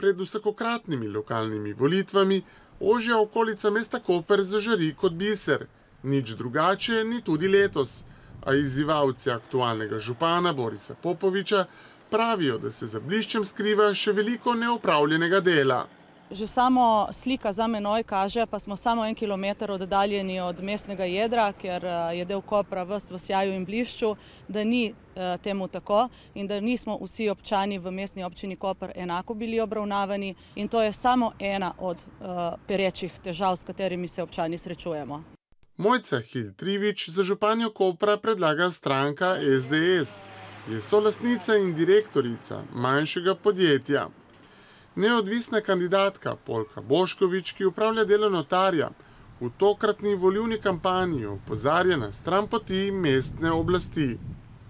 pred vsakokratnimi lokalnimi volitvami ožja okolica mesta Koper zažari kot biser. Nič drugače ni tudi letos, a izzivalci aktualnega župana Borisa Popoviča pravijo, da se za bliščem skriva še veliko neopravljenega dela. Že samo slika za menoj kaže, pa smo samo 1 kilometer oddaljeni od mestnega jedra, ker je del Kopra ves v sjaju in blišču, da ni temu tako in da nismo vsi občani v mestni občini Koper enako bili obravnavani in to je samo ena od perečih težav, s katerimi se občani srečujemo. Mojca Hiltrivič za županjo Kopra predlaga stranka SDS. Je solastnica in direktorica manjšega podjetja. Neodvisna kandidatka Polka Boškovič, ki upravlja delo notarja, v tokratni volilni kampanji opozarja na stranpoti mestne oblasti.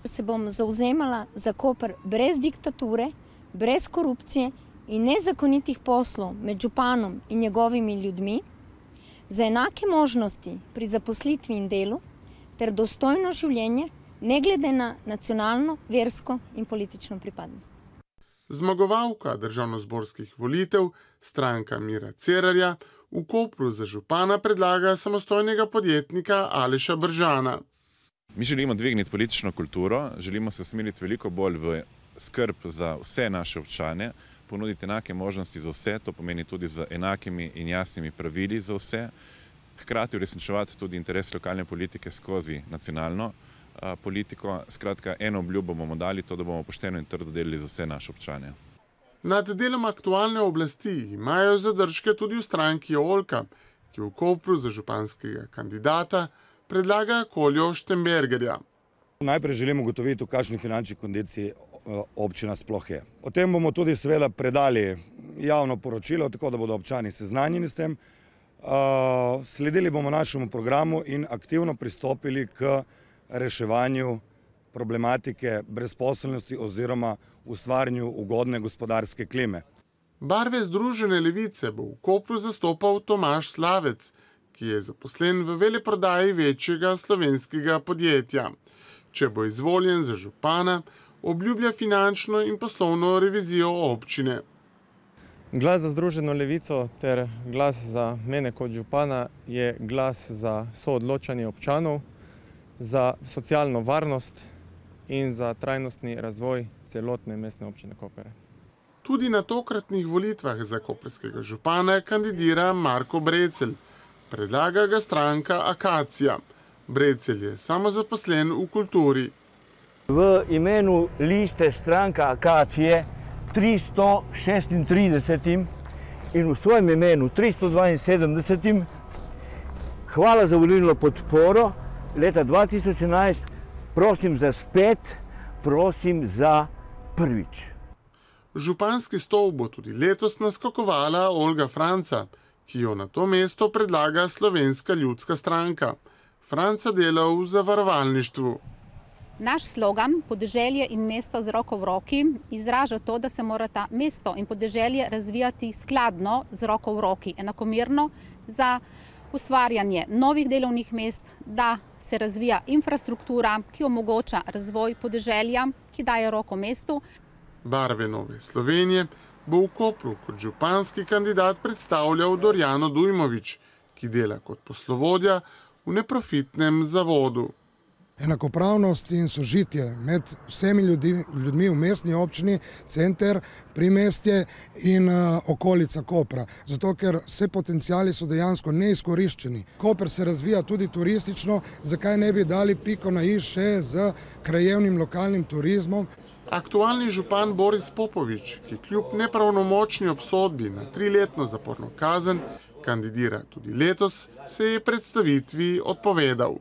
Se bom zavzemala za Koper brez diktature, brez korupcije in nezakonitih poslov med županom in njegovimi ljudmi, za enake možnosti pri zaposlitvi in delu ter dostojno življenje, ne glede na nacionalno, versko in politično pripadnost. Zmagovalka državnozborskih volitev, stranka Mira Cerarja, v Kopru za župana predlaga samostojnega podjetnika Aleša Bržana. Mi želimo dvigniti politično kulturo, želimo se usmeriti veliko bolj v skrb za vse naše občane, ponuditi enake možnosti za vse, to pomeni tudi z enakimi in jasnimi pravili za vse, hkrati uresničevati tudi interes lokalne politike skozi nacionalno politiko. Skratka, eno obljubo bomo dali, to, da bomo pošteno in trdo delali za vse naše občane. Nad delom aktualne oblasti imajo zadržke tudi v stranki Oljka, ki v Kopru za županskega kandidata predlaga Koljo Štembergerja. Najprej želimo ugotoviti, v kakšni finančni kondiciji občina sploh je. O tem bomo tudi seveda predali javno poročilo, tako da bodo občani seznanjeni s tem. Sledili bomo našemu programu in aktivno pristopili k reševanju problematike brezposelnosti oziroma ustvarjanju ugodne gospodarske klime. Barve Združene levice bo v Kopru zastopal Tomaž Slavec, ki je zaposlen v veleprodaji večjega slovenskega podjetja. Če bo izvoljen za župana, obljublja finančno in poslovno revizijo občine. Glas za Združeno levico ter glas za mene kot župana je glas za soodločanje občanov, za socialno varnost in za trajnostni razvoj celotne mestne občine Koper. Tudi na tokratnih volitvah za koprskega župana kandidira Marko Brecelj. Predlaga ga stranka Akacija. Brecelj je samozaposlen v kulturi. V imenu liste stranka Akacije 336 in v svojem imenu 372 hvala za volilno podporo. Leta 2011 prosim za spet, prosim za prvič. Županski stol bo tudi letos naskakovala Olga Franca, ki jo na to mesto predlaga Slovenska ljudska stranka. Franca dela v zavarovalništvu. Naš slogan Podeželje in mesto z roko v roki izraža to, da se morata mesto in podeželje razvijati skladno z roko v roki, enakomerno za ustvarjanje novih delovnih mest, da se razvija infrastruktura, ki omogoča razvoj podeželja, ki daje roko mestu. Barve Nove Slovenije bo v Kopru kot županski kandidat predstavljal Dorjano Dujmovič, ki dela kot poslovodja v neprofitnem zavodu. Enakopravnost in sožitje med vsemi ljudmi v mestni občini, center, primestje in okolica Kopra. Zato, ker vse potencijali so dejansko neizkoriščeni. Koper se razvija tudi turistično, zakaj ne bi dali piko na i še z krajevnim lokalnim turizmom. Aktualni župan Boris Popovič, ki kljub nepravnomočni obsodbi na 3-letno zaporno kazen kandidira tudi letos, se je predstavitvi odpovedal.